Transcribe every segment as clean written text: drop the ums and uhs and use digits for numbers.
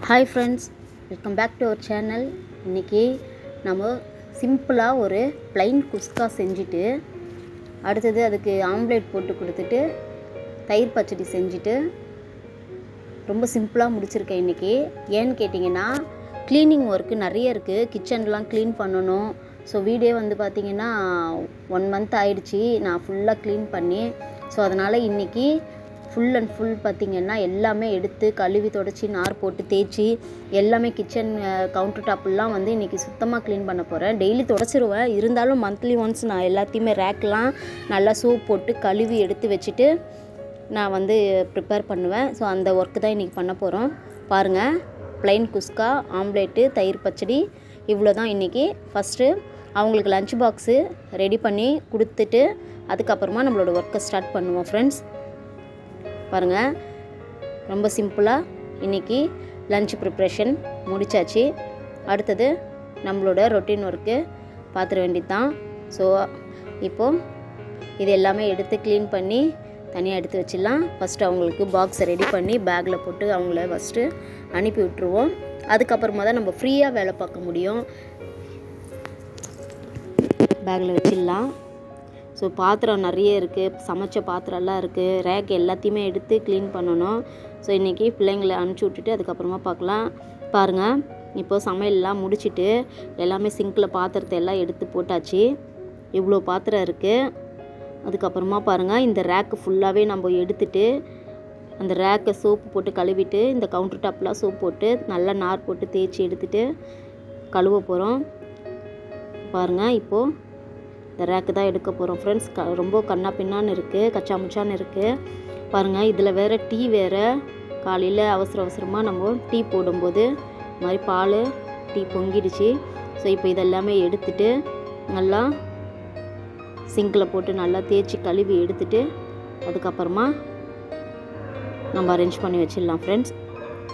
Hi friends, welcome back to our channel. இன்றைக்கி நம்ம சிம்பிளாக ஒரு ப்ளைன் குஸ்கா செஞ்சுட்டு அடுத்தது அதுக்கு ஆம்லேட் போட்டு கொடுத்துட்டு தயிர் பச்சடி செஞ்சுட்டு ரொம்ப சிம்பிளாக முடிச்சிருக்கேன் இன்றைக்கி. ஏன்னு கேட்டிங்கன்னா க்ளீனிங் ஒர்க்கு நிறைய இருக்குது. கிச்சன்லாம் க்ளீன் பண்ணணும். ஸோ வீடே வந்து பார்த்திங்கன்னா 1 month ஆகிடுச்சி நான் ஃபுல்லாக க்ளீன் பண்ணி. ஸோ அதனால் இன்றைக்கி ஃபுல் அண்ட் ஃபுல் பார்த்திங்கன்னா எல்லாமே எடுத்து கழுவி தொடச்சி நார் போட்டு தேய்ச்சி எல்லாமே கிச்சன் கவுண்டர் டாப்லாம் வந்து இன்றைக்கி சுத்தமாக க்ளீன் பண்ண போகிறேன். டெய்லி தொடச்சிருவேன், இருந்தாலும் மந்த்லி ஒன்ஸ் நான் எல்லாத்தையுமே ரேக்லாம் நல்லா சோப் போட்டு கழுவி எடுத்து வச்சுட்டு நான் வந்து ப்ரிப்பேர் பண்ணுவேன். ஸோ அந்த ஒர்க்கு தான் இன்றைக்கி பண்ண போகிறோம். பாருங்கள், ப்ளைன் குஸ்கா, ஆம்லேட்டு, தயிர் பச்சடி, இவ்வளோ தான் இன்றைக்கி. ஃபஸ்ட்டு அவங்களுக்கு லஞ்ச் பாக்ஸு ரெடி பண்ணி கொடுத்துட்டு அதுக்கப்புறமா நம்மளோட ஒர்க்கை ஸ்டார்ட் பண்ணுவோம் ஃப்ரெண்ட்ஸ். பாருங்கள், ரொம்ப சிம்பிளாக இன்றைக்கி லஞ்ச் ப்ரிப்ரேஷன் முடித்தாச்சு. அடுத்தது நம்மளோட ரொட்டீன் ஒர்க்கு பார்த்துட வேண்டியது தான். ஸோ இப்போது இது எல்லாமே எடுத்து க்ளீன் பண்ணி தனியாக எடுத்து வச்சிடலாம். ஃபஸ்ட்டு அவங்களுக்கு பாக்ஸை ரெடி பண்ணி பேக்கில் போட்டு அவங்கள ஃபஸ்ட்டு அனுப்பி விட்டுருவோம். அதுக்கப்புறமா தான் நம்ம ஃப்ரீயாக வேலை பார்க்க முடியும். பேக்கில் வச்சிடலாம். ஸோ பாத்திரம் நிறைய இருக்குது, சமைச்ச பாத்திரம்லாம் இருக்குது, ரேக் எல்லாத்தையுமே எடுத்து க்ளீன் பண்ணணும். ஸோ இன்றைக்கி பிள்ளைங்களை அனுப்பிச்சி விட்டுட்டு அதுக்கப்புறமா பார்க்கலாம். பாருங்கள், இப்போது சமையல்லாம் முடிச்சுட்டு எல்லாமே சிங்கில் பாத்திரத்தை எல்லாம் எடுத்து போட்டாச்சு. இவ்வளோ பாத்திரம் இருக்குது. அதுக்கப்புறமா பாருங்கள், இந்த ரேக்கு ஃபுல்லாகவே நம்ம எடுத்துட்டு அந்த ரேக்கை சோப்பு போட்டு கழுவிட்டு இந்த கவுண்டர் டாப்லாம் சோப் போட்டு நல்லா நார் போட்டு தேய்ச்சி எடுத்துகிட்டு கழுவ போகிறோம். பாருங்கள், இப்போது இந்த ரேக்கு தான் எடுக்க போகிறோம் ஃப்ரெண்ட்ஸ். ரொம்ப கண்ணா பின்னான்னு இருக்குது, கச்சா முச்சான்னு இருக்குது. பாருங்கள், இதில் வேறு டீ வேறு. காலையில் அவசரமாக நம்ம டீ போடும்போது இந்த மாதிரி பால் டீ பொங்கிடுச்சு. ஸோ இப்போ இதெல்லாமே எடுத்துட்டு நல்லா சிங்கில் போட்டு நல்லா தேய்ச்சி கழுவி எடுத்துட்டு அதுக்கப்புறமா நம்ம அரேஞ்ச் பண்ணி வச்சிடலாம் ஃப்ரெண்ட்ஸ்.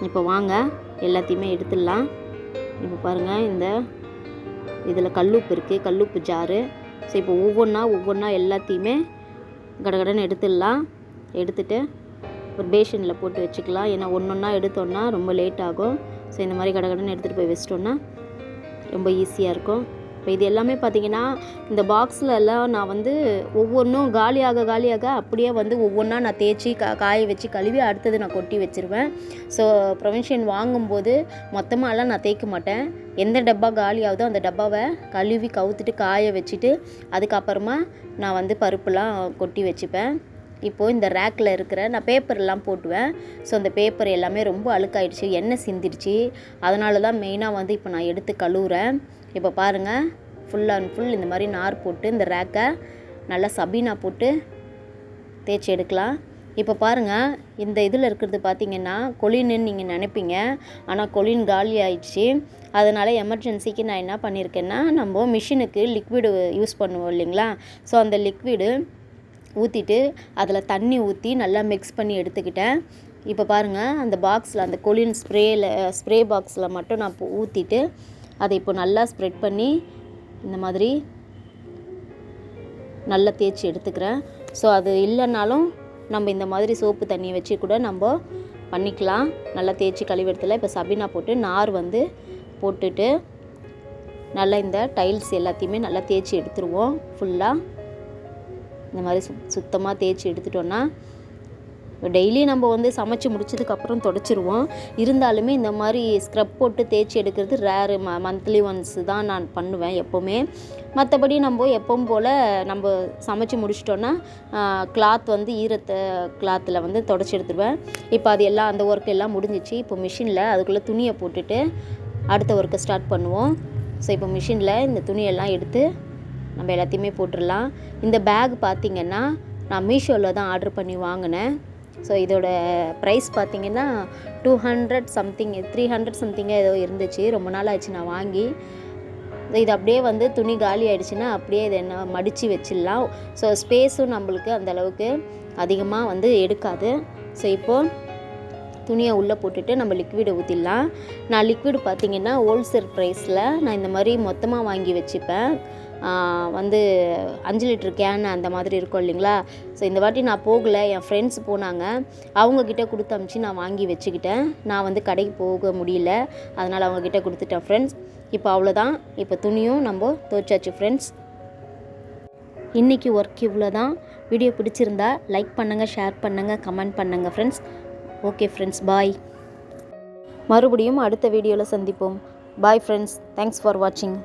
இப்போ வாங்க எல்லாத்தையுமே எடுத்துடலாம். இப்போ பாருங்கள், இந்த இதில் கல்லுப்பு இருக்குது, கல்லுப்பு ஜாரு. ஸோ இப்போ ஒவ்வொன்றா எல்லாத்தையுமே கடகடன்னு எடுத்துடலாம். எடுத்துகிட்டு ஒரு பேஷனில் போட்டு வச்சுக்கலாம். ஏன்னா ஒன்றா எடுத்தோன்னா ரொம்ப லேட் ஆகும். ஸோ இந்த மாதிரி கடகடன்னு எடுத்துகிட்டு போய் வச்சிட்டோன்னா ரொம்ப ஈஸியாக இருக்கும். இப்போ இது எல்லாமே பார்த்திங்கன்னா இந்த பாக்ஸில் எல்லாம் நான் வந்து ஒவ்வொன்றும் காலியாக அப்படியே வந்து ஒவ்வொன்றா நான் தேய்ச்சி காய வச்சு கழுவி அடுத்தது நான் கொட்டி வச்சுருவேன். ஸோ ப்ரொவிஷன் வாங்கும்போது மொத்தமாகலாம் நான் தேய்க்க மாட்டேன். எந்த டப்பா காலி ஆகுதோ அந்த டப்பாவை கழுவி கவுத்துட்டு காய வச்சுட்டு அதுக்கப்புறமா நான் வந்து பருப்புலாம் கொட்டி வச்சுப்பேன். இப்போது இந்த ரேக்கில் இருக்கிற நான் பேப்பர்லாம் போட்டுவேன். ஸோ அந்த பேப்பர் எல்லாமே ரொம்ப அழுக்காயிடுச்சு, எண்ணெய் சிந்திடுச்சு. அதனால தான் மெயினாக வந்து இப்போ நான் எடுத்து கழுவுறேன். இப்போ பாருங்கள், ஃபுல் அண்ட் ஃபுல் இந்த மாதிரி நார் போட்டு இந்த ரேக்கை நல்லா சபீனா போட்டு தேய்ச்சி எடுக்கலாம். இப்போ பாருங்கள், இந்த இதில் இருக்கிறது பார்த்திங்கன்னா கொலின்னு நீங்கள் நினைப்பீங்க. ஆனால் கொலின் காலி ஆயிடுச்சு. அதனால் எமர்ஜென்சிக்கு நான் என்ன பண்ணியிருக்கேன்னா, நம்ம மிஷினுக்கு லிக்விடு யூஸ் பண்ணுவோம் இல்லைங்களா. ஸோ அந்த லிக்விடு ஊற்றிட்டு அதில் தண்ணி ஊற்றி நல்லா மிக்ஸ் பண்ணி எடுத்துக்கிட்டேன். இப்போ பாருங்கள், அந்த பாக்ஸில் அந்த கொலின் ஸ்ப்ரே பாக்ஸில் மட்டும் நான் ஊற்றிட்டு அதை இப்போ நல்லா ஸ்ப்ரெட் பண்ணி இந்த மாதிரி நல்லா தேய்ச்சி எடுத்துக்கிறேன். ஸோ அது இல்லைனாலும் நம்ம இந்த மாதிரி சோப்பு தண்ணி வச்சு கூட நம்ம பண்ணிக்கலாம். நல்லா தேய்ச்சி கழுவி எடுத்துல இப்போ சபீனா போட்டு நார் வந்து போட்டுட்டு நல்லா இந்த டைல்ஸ் எல்லாத்தையுமே நல்லா தேய்ச்சி எடுத்துருவோம். ஃபுல்லாக இந்த மாதிரி சுத்தமாக தேய்ச்சி எடுத்துட்டோன்னா டெய்லி நம்ம வந்து சமைச்சு முடிச்சதுக்கப்புறம் தொடச்சிருவோம். இருந்தாலுமே இந்த மாதிரி ஸ்க்ரப் போட்டு தேய்ச்சி எடுக்கிறது ரேரு. மந்த்லி ஒன்ஸ் தான் நான் பண்ணுவேன் எப்போவுமே. மற்றபடி நம்ம எப்பவும் போல் நம்ம சமைச்சு முடிச்சிட்டோன்னா கிளாத் வந்து கிளாத்தில் வந்து தொடச்சி எடுத்துருவேன். இப்போ அது எல்லாம் அந்த ஒர்க் எல்லாம் முடிஞ்சிச்சு. இப்போ மிஷினில் அதுக்குள்ளே துணியை போட்டுட்டு அடுத்த ஒர்க்கை ஸ்டார்ட் பண்ணுவோம். ஸோ இப்போ மிஷினில் இந்த துணியெல்லாம் எடுத்து நம்ம எல்லாத்தையுமே போட்டுடலாம். இந்த பேக் பார்த்திங்கன்னா நான் மீஷோவில் தான் ஆர்டர் பண்ணி வாங்கினேன். ஸோ இதோட ப்ரைஸ் பார்த்திங்கன்னா 200 சம்திங் 300 சம்திங்காக ஏதோ இருந்துச்சு. ரொம்ப நாள் ஆச்சு நான் வாங்கி. இது அப்படியே வந்து துணி காலி ஆகிடுச்சின்னா அப்படியே இதை என்ன மடித்து வச்சிடலாம். ஸோ ஸ்பேஸும் நம்மளுக்கு அந்தளவுக்கு அதிகமாக வந்து எடுக்காது. ஸோ இப்போது துணியை உள்ளே போட்டுட்டு நம்ம லிக்விடை ஊற்றிடலாம். நான் லிக்விடு பார்த்திங்கன்னா ஹோல்சேல் ப்ரைஸில் நான் இந்த மாதிரி மொத்தமாக வாங்கி வச்சுப்பேன். வந்து 5 லிட்டர் கேன் அந்த மாதிரி இருக்கும் இல்லைங்களா. ஸோ இந்த வாட்டி நான் போகலை, என் ஃப்ரெண்ட்ஸ் போனாங்க, அவங்கக்கிட்ட கொடுத்து அனுப்பிச்சி நான் வாங்கி வச்சுக்கிட்டேன். நான் வந்து கடைக்கு போக முடியல, அதனால் அவங்கக்கிட்ட கொடுத்துட்டேன் ஃப்ரெண்ட்ஸ். இப்போ அவ்வளோதான், இப்போ துணியும் நம்ம துவைச்சாச்சு ஃப்ரெண்ட்ஸ். இன்றைக்கி ஒர்க் இவ்வளோ தான். வீடியோ பிடிச்சிருந்தா லைக் பண்ணுங்கள், ஷேர் பண்ணுங்கள், கமெண்ட் பண்ணுங்கள் ஃப்ரெண்ட்ஸ். ஓகே ஃப்ரெண்ட்ஸ், பாய். மறுபடியும் அடுத்த வீடியோவில் சந்திப்போம். பாய் ஃப்ரெண்ட்ஸ், தேங்க்ஸ் ஃபார் வாட்சிங்.